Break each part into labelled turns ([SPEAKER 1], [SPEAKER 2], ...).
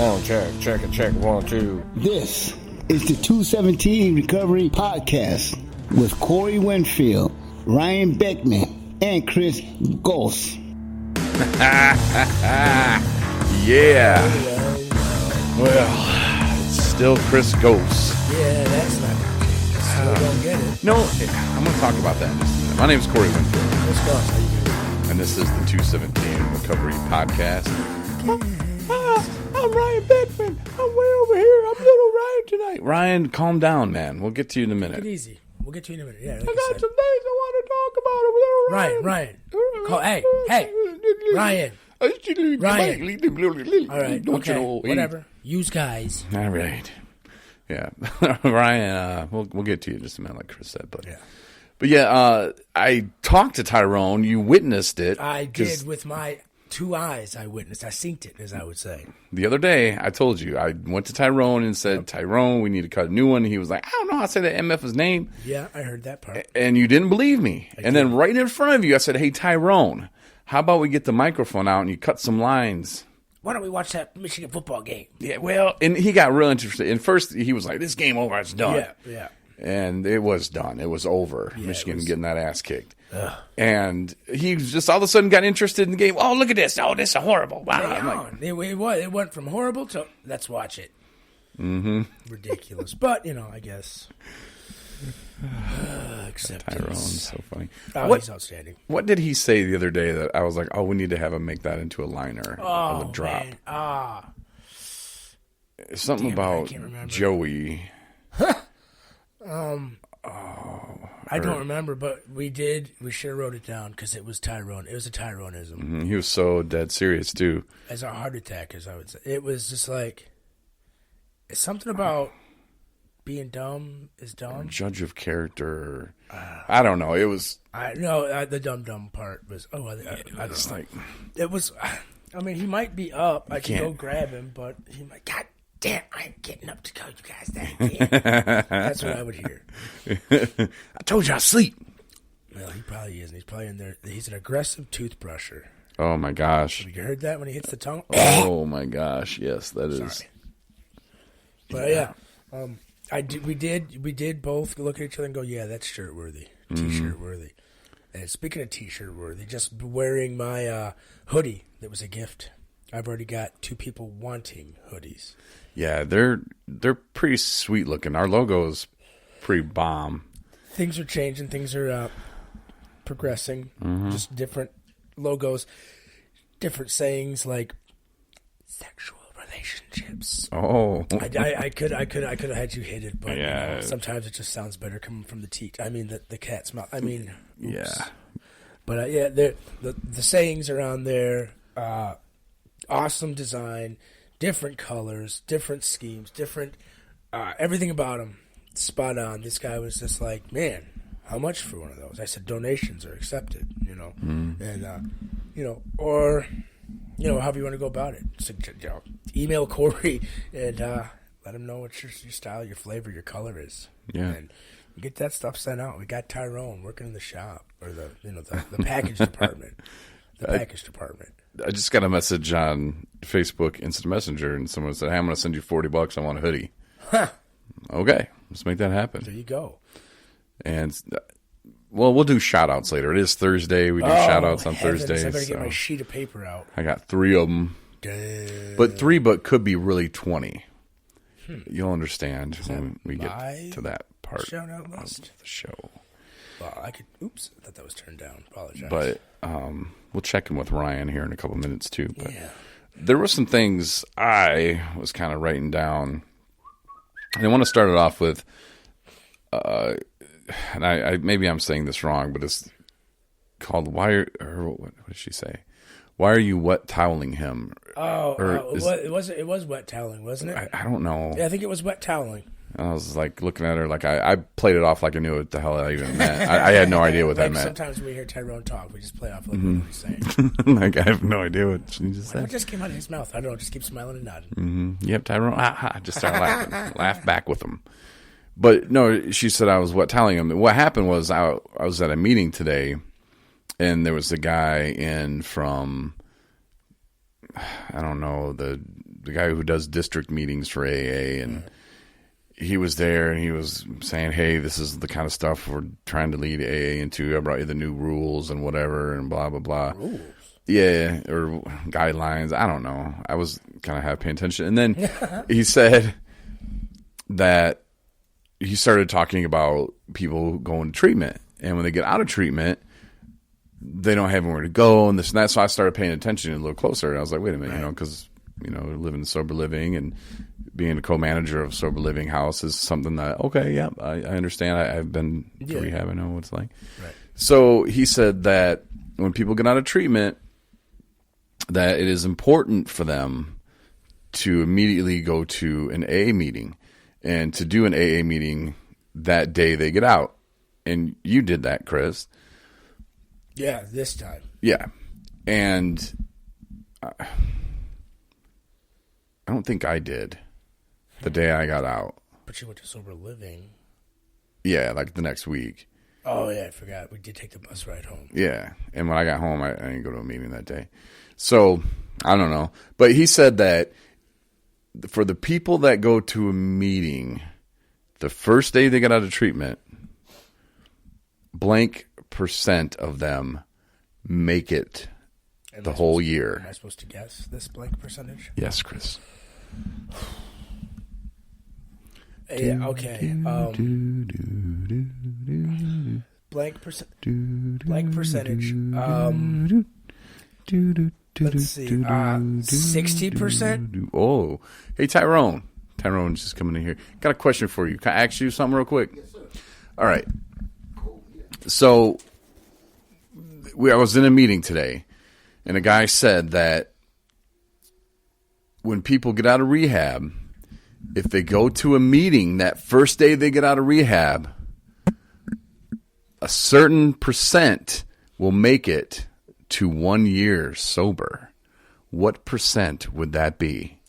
[SPEAKER 1] Sound check. Check it. Check. 1, 2.
[SPEAKER 2] This is the 217 Recovery Podcast with Corey Winfield, Ryan Beckman, and Chris Goss.
[SPEAKER 3] Yeah. Well, it's still Chris Goss.
[SPEAKER 4] Yeah, that's not going to change. I still don't get it.
[SPEAKER 3] No, I'm going to talk about that in just a minute. My name is Corey Winfield.
[SPEAKER 4] Chris Goss, how you doing?
[SPEAKER 3] And this is the 217 Recovery Podcast. I'm Ryan Beckman. I'm way over here. I'm little Ryan tonight. Ryan, calm down, man. We'll get to you in a minute.
[SPEAKER 4] Take it easy. We'll get to you in a minute. Yeah, like
[SPEAKER 3] I
[SPEAKER 4] you
[SPEAKER 3] got
[SPEAKER 4] said.
[SPEAKER 3] some things I want to talk about with little Ryan.
[SPEAKER 4] Ryan. All right,
[SPEAKER 3] Don't
[SPEAKER 4] okay,
[SPEAKER 3] you know?
[SPEAKER 4] whatever. Use guys.
[SPEAKER 3] All right. Yeah. Ryan, we'll get to you in just a minute, like Chris said. But yeah, I talked to Tyrone. You witnessed it.
[SPEAKER 4] I did with my 2 eyes. I witnessed. I synced it, as I would say.
[SPEAKER 3] The other day, I told you, I went to Tyrone and said, Tyrone, we need to cut a new one. He was like, I don't know how to say that MF's name.
[SPEAKER 4] Yeah, I heard that part.
[SPEAKER 3] And you didn't believe me. And then right in front of you, I said, hey, Tyrone, how about we get the microphone out and you cut some lines?
[SPEAKER 4] Why don't we watch that Michigan football game?
[SPEAKER 3] Yeah, well, and he got real interested. And first, he was like, this game over, it's done.
[SPEAKER 4] Yeah.
[SPEAKER 3] And it was done. It was over.
[SPEAKER 4] Yeah,
[SPEAKER 3] Michigan getting that ass kicked. And he just all of a sudden got interested in the game. Oh, look at this. Oh, this is horrible. Wow. I'm like,
[SPEAKER 4] It went from horrible to let's watch it. Mm-hmm. Ridiculous. But, I guess. Acceptance.
[SPEAKER 3] Tyrone's so funny.
[SPEAKER 4] Oh, he's outstanding.
[SPEAKER 3] What did he say the other day that I was like, oh, we need to have him make that into a liner of a drop?
[SPEAKER 4] Man.
[SPEAKER 3] Something
[SPEAKER 4] Damn it, I
[SPEAKER 3] about
[SPEAKER 4] can't remember.
[SPEAKER 3] Joey.
[SPEAKER 4] I don't remember, but we should have wrote it down because it was Tyrone. It was a Tyronism.
[SPEAKER 3] And he was so dead serious, too.
[SPEAKER 4] As a heart attack, as I would say. It was just like, it's something about being dumb is dumb.
[SPEAKER 3] Judge of character. I don't know. It was.
[SPEAKER 4] The dumb part was, I don't know.
[SPEAKER 3] Like,
[SPEAKER 4] It was, he might be up. I can
[SPEAKER 3] can't.
[SPEAKER 4] go grab him, but he might, God damn, I'm getting up to go, you guys. That That's what I would hear.
[SPEAKER 3] I told you I sleep.
[SPEAKER 4] Well, he probably isn't. He's probably in there. He's an aggressive toothbrusher.
[SPEAKER 3] Oh, my gosh.
[SPEAKER 4] Have you heard that when he hits the tongue?
[SPEAKER 3] Oh, my gosh. Yes, that is.
[SPEAKER 4] Sorry. But yeah, we did both look at each other and go, yeah, that's shirt worthy, t-shirt worthy. And speaking of t-shirt worthy, just wearing my hoodie that was a gift. I've already got 2 people wanting hoodies.
[SPEAKER 3] Yeah, they're pretty sweet looking. Our logo is pretty bomb.
[SPEAKER 4] Things are changing. Things are progressing. Just different logos, different sayings like sexual relationships.
[SPEAKER 3] Oh,
[SPEAKER 4] I could have had you hit it, but
[SPEAKER 3] Yeah.
[SPEAKER 4] sometimes it just sounds better coming from the the cat's mouth. Oops.
[SPEAKER 3] yeah.
[SPEAKER 4] But the sayings are on there. Awesome design, different colors, different schemes, different everything about them. Spot on. This guy was just like, man, how much for one of those? I said donations are accepted, and or however you want to go about it. So, email Corey and let him know what your style, your flavor, your color is.
[SPEAKER 3] Yeah.
[SPEAKER 4] And get that stuff sent out. We got Tyrone working in the shop or the package department. The package department.
[SPEAKER 3] I just got a message on Facebook Instant Messenger, and someone said, hey, I'm going to send you $40. I want a hoodie.
[SPEAKER 4] Huh.
[SPEAKER 3] Okay, let's make that happen.
[SPEAKER 4] There you go.
[SPEAKER 3] And, we'll do shout-outs later. It is Thursday. We do shout-outs on
[SPEAKER 4] heavens,
[SPEAKER 3] Thursdays.
[SPEAKER 4] I better get
[SPEAKER 3] so
[SPEAKER 4] my sheet of paper out.
[SPEAKER 3] I got 3 of them. But 3 could be really 20. You'll understand when we get to that part
[SPEAKER 4] shout-out
[SPEAKER 3] of
[SPEAKER 4] list?
[SPEAKER 3] the show.
[SPEAKER 4] Well, oops, I thought that was turned down. Apologize.
[SPEAKER 3] But we'll check in with Ryan here in a couple minutes, too. But
[SPEAKER 4] yeah.
[SPEAKER 3] there were some things I was kind of writing down. And I want to start it off with, and I maybe I'm saying this wrong, but it's called what did she say? Why are you wet toweling him?
[SPEAKER 4] It was wet toweling, wasn't it?
[SPEAKER 3] I don't know.
[SPEAKER 4] Yeah, I think it was wet toweling.
[SPEAKER 3] I was like looking at her like I played it off like I knew what the hell that even meant. I had no idea what that meant.
[SPEAKER 4] Sometimes when we hear Tyrone talk, we just play off like what he's saying.
[SPEAKER 3] Like I have no idea what she just said.
[SPEAKER 4] What just came out of his mouth? I don't know. Just keep smiling and nodding.
[SPEAKER 3] Mm-hmm. Yep, Tyrone. Just start laughing. Laugh back with him. But no, she said I was wet toweling him. What happened was I was at a meeting today, and there was a guy in from, I don't know, the the guy who does district meetings for AA, and he was there, and he was saying, hey, this is the kind of stuff we're trying to lead AA into. I brought you the new rules and whatever, and blah, blah, blah.
[SPEAKER 4] Rules?
[SPEAKER 3] Yeah, or guidelines. I don't know. I was kind of half paying attention. And then he said that he started talking about people going to treatment. And when they get out of treatment, they don't have anywhere to go and this and that. So I started paying attention a little closer. And I was like, wait a minute, because, living sober living and being a co-manager of sober living house is something that, okay, yeah, I understand. I've been to rehab. I know what it's like.
[SPEAKER 4] Right.
[SPEAKER 3] So he said that when people get out of treatment, that it is important for them to immediately go to an AA meeting and to do an AA meeting that day they get out. And you did that, Chris.
[SPEAKER 4] Yeah, this time.
[SPEAKER 3] Yeah. And I don't think I did the day I got out.
[SPEAKER 4] But you went to sober living.
[SPEAKER 3] Yeah, like the next week.
[SPEAKER 4] Oh, yeah, I forgot. We did take the bus ride home.
[SPEAKER 3] Yeah. And when I got home, I didn't go to a meeting that day. So, I don't know. But he said that for the people that go to a meeting, the first day they get out of treatment, blank % of them make it the whole year.
[SPEAKER 4] Am I supposed to guess this blank percentage?
[SPEAKER 3] Yes, Chris.
[SPEAKER 4] Yeah, okay. Blank percentage. Let's see. 60%?
[SPEAKER 3] Oh, hey, Tyrone. Tyrone's just coming in here. Got a question for you. Can I ask you something real quick?
[SPEAKER 2] Yes, sir.
[SPEAKER 3] All right. So I was in a meeting today, and a guy said that when people get out of rehab, if they go to a meeting that first day they get out of rehab, a certain % will make it to 1 year sober. What % would that be?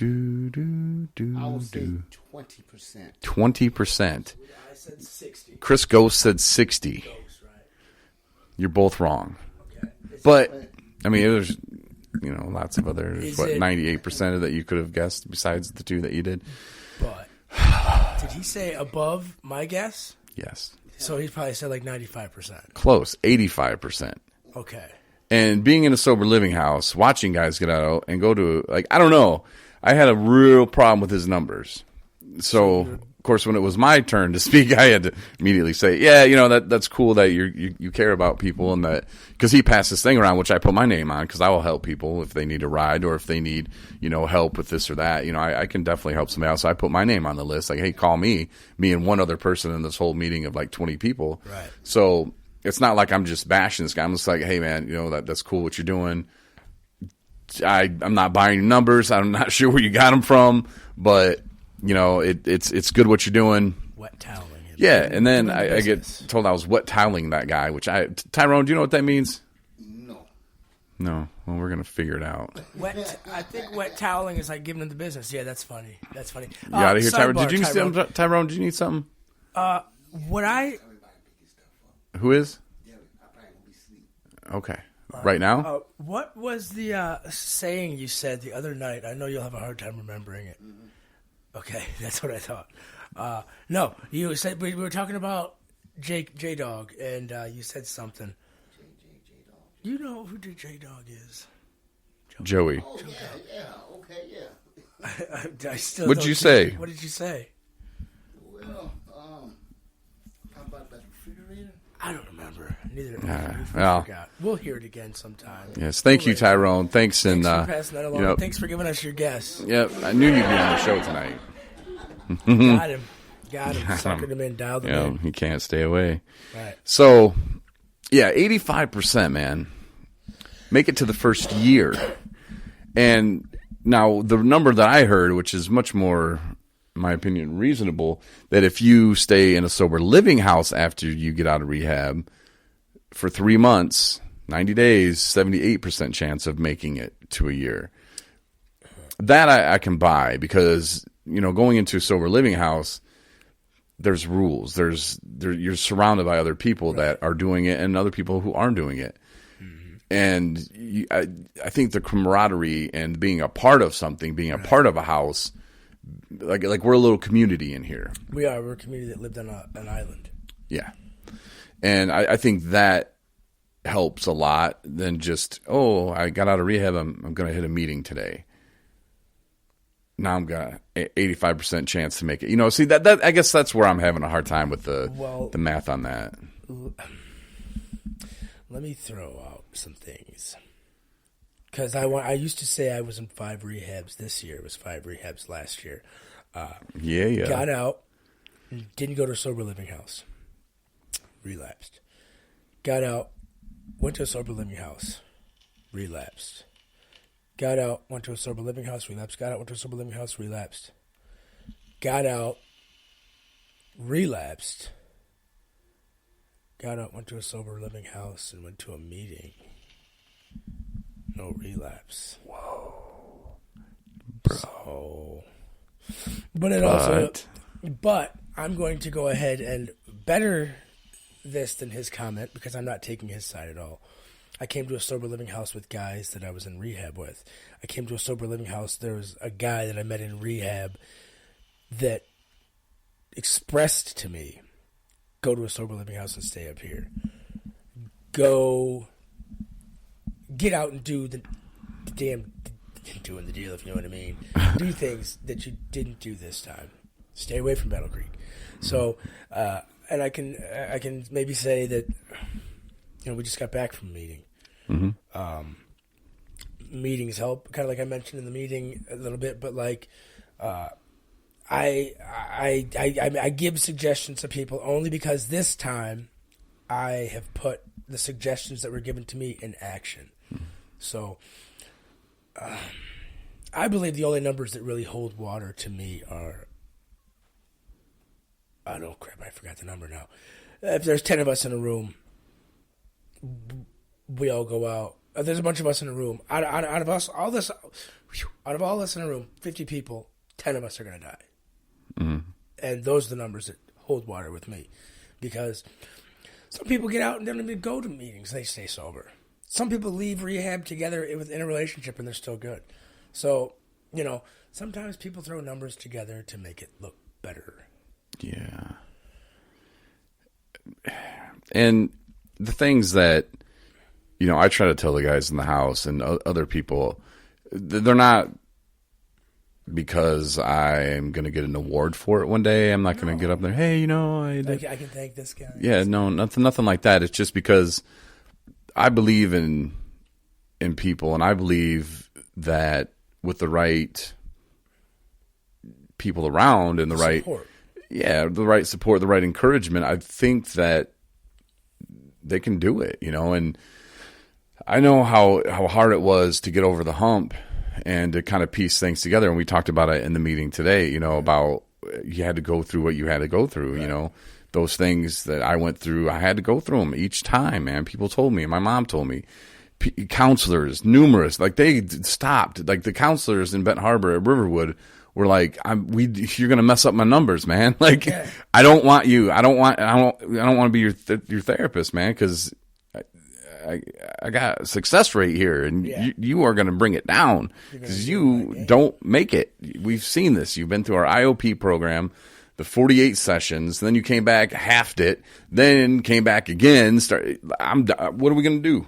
[SPEAKER 2] I would say 20%.
[SPEAKER 3] 20%.
[SPEAKER 4] I said 60.
[SPEAKER 3] Chris Ghost said 60.
[SPEAKER 4] Ghost, right.
[SPEAKER 3] You're both wrong.
[SPEAKER 4] Okay.
[SPEAKER 3] But, I mean, there's, lots of other,
[SPEAKER 4] Is
[SPEAKER 3] 98% of that you could have guessed besides the two that you did?
[SPEAKER 4] But did he say above my guess?
[SPEAKER 3] Yes.
[SPEAKER 4] So he probably said like 95%.
[SPEAKER 3] Close. 85%.
[SPEAKER 4] Okay.
[SPEAKER 3] And being in a sober living house, watching guys get out and go to, I don't know. I had a real problem with his numbers. So, of course, when it was my turn to speak, I had to immediately say, yeah, that's cool that you care about people, and that, because he passed this thing around, which I put my name on, because I will help people if they need a ride or if they need, help with this or that. I can definitely help somebody else. So I put my name on the list. Like, hey, call me and one other person in this whole meeting of like 20 people.
[SPEAKER 4] Right.
[SPEAKER 3] So it's not like I'm just bashing this guy. I'm just like, hey, man, that's cool what you're doing. I'm not buying your numbers. I'm not sure where you got them from, but it's good what you're doing.
[SPEAKER 4] Wet toweling.
[SPEAKER 3] Yeah, and then I get told I was wet toweling that guy, which Tyrone, do you know what that means? No. Well, we're gonna figure it out.
[SPEAKER 4] I think wet toweling is like giving them the business. Yeah, that's funny. You
[SPEAKER 3] out of here, Tyrone.
[SPEAKER 4] sidebar,
[SPEAKER 3] Did you need something, Tyrone? Did you need something? Who is? Okay. Right now?
[SPEAKER 4] What was the saying you said the other night? I know you'll have a hard time remembering it. Okay, that's what I thought. No, you said we were talking about J Dog, and you said something. You know who J Dog is?
[SPEAKER 3] Joey.
[SPEAKER 2] Oh, yeah. Okay, yeah.
[SPEAKER 4] I still.
[SPEAKER 3] What'd you say?
[SPEAKER 4] What did you say?
[SPEAKER 2] Well, how about that refrigerator?
[SPEAKER 4] I don't remember. Neither.
[SPEAKER 3] Well.
[SPEAKER 4] Forgot. We'll hear it again sometime.
[SPEAKER 3] Yes, thank you, Tyrone. Thanks, and
[SPEAKER 4] Thanks for passing that along. Thanks for giving us your guess.
[SPEAKER 3] Yep, I knew you'd be on the show tonight.
[SPEAKER 4] Got him. Suckered him in. Dialed him in.
[SPEAKER 3] He can't stay away.
[SPEAKER 4] Right.
[SPEAKER 3] So, 85%, man. Make it to the first year. And now the number that I heard, which is much more, in my opinion, reasonable, that if you stay in a sober living house after you get out of rehab for 3 months, 90 days, 78% chance of making it to a year. That I can buy, because, going into a sober living house, there's rules. You're surrounded by other people that are doing it and other people who aren't doing it. And I think the camaraderie and being a part of something, being a part of a house, like we're a little community in here.
[SPEAKER 4] We're a community that lived on an island.
[SPEAKER 3] Yeah. And I think that helps a lot than just, I got out of rehab, I'm going to hit a meeting today. Now I'm got 85% chance to make it. See, that I guess that's where I'm having a hard time with the math on that.
[SPEAKER 4] Let me throw out some things. Because I used to say I was in 5 rehabs this year. It was 5 rehabs last year.
[SPEAKER 3] Yeah.
[SPEAKER 4] Got out, didn't go to a sober living house. Relapsed. Got out, went to a sober living house. Relapsed. Got out, went to a sober living house, relapsed. Got out, went to a sober living house, relapsed. Got out, relapsed. Got out, went to a sober living house, and went to a meeting. No relapse.
[SPEAKER 3] Whoa.
[SPEAKER 4] Bro. But I'm going to go ahead and better this than his comment because I'm not taking his side at all. I came to a sober living house with guys that I was in rehab with. I came to a sober living house. There was a guy that I met in rehab that expressed to me, go to a sober living house and stay up here. Go get out and do the damn doing the deal, if you know what I mean. Do things that you didn't do this time. Stay away from Battle Creek. So, and I can maybe say that, we just got back from a meeting.
[SPEAKER 3] Mm-hmm.
[SPEAKER 4] Meetings help, kind of like I mentioned in the meeting a little bit, but like, I give suggestions to people only because this time I have put the suggestions that were given to me in action. So, I believe the only numbers that really hold water to me are, I forgot the number now. If there's 10 of us in a room, we all go out. There's a bunch of us in a room. Out of all this in a room, 50 people, 10 of us are going to die.
[SPEAKER 3] Mm-hmm.
[SPEAKER 4] And those are the numbers that hold water with me. Because some people get out and don't even go to meetings. They stay sober. Some people leave rehab together in a relationship and they're still good. So, sometimes people throw numbers together to make it look better.
[SPEAKER 3] Yeah. And the things that, I try to tell the guys in the house and other people, they're not because I'm going to get an award for it one day. I'm not going to get up there, hey,
[SPEAKER 4] I can thank this guy.
[SPEAKER 3] Yeah, no, nothing like that. It's just because I believe in people, and I believe that with the right people around and the right support, the right encouragement, I think that they can do it, and I know how hard it was to get over the hump and to kind of piece things together. And we talked about it in the meeting today, about you had to go through what you had to go through,
[SPEAKER 4] right.
[SPEAKER 3] Those things that I went through, I had to go through them each time, man. People told me, my mom told me, counselors, numerous, like they stopped, like the counselors in Benton Harbor at Riverwood were like, you're going to mess up my numbers, man. Like, yeah. I don't want to be your therapist, man. 'Cause I got a success rate here, and you are going to bring it down because you don't make it. We've seen this. You've been through our IOP program, the 48 sessions. Then you came back, halved it, then came back again. What are we going to do?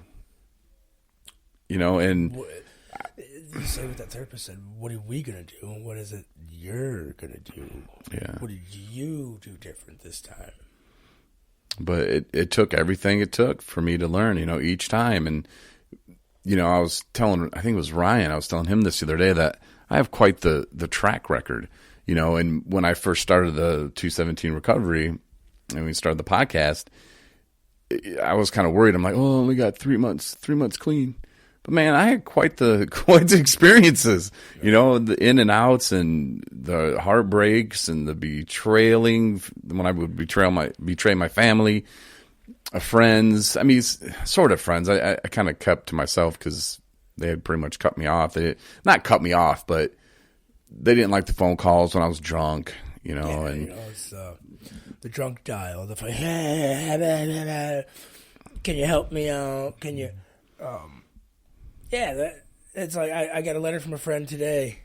[SPEAKER 3] And
[SPEAKER 4] you say what that therapist said. What are we going to do? And what is it you're going to do?
[SPEAKER 3] Yeah.
[SPEAKER 4] What did you do different this time?
[SPEAKER 3] But it took everything it took for me to learn, each time. And, I was telling, I think it was Ryan, I was telling him this the other day that I have quite the track record, and when I first started the 217 recovery and we started the podcast, I was kind of worried. I'm like, oh, we got 3 months clean. But man, I had quite the experiences, the in and outs and the heartbreaks and the betraying when I would betray my family, friends. I mean, sort of friends. I kind of kept to myself because they had pretty much cut me off. They not cut me off, but they didn't like the phone calls when I was drunk,
[SPEAKER 4] it's the drunk dial. Can you help me out? Can you? Yeah, it's like I got a letter from a friend today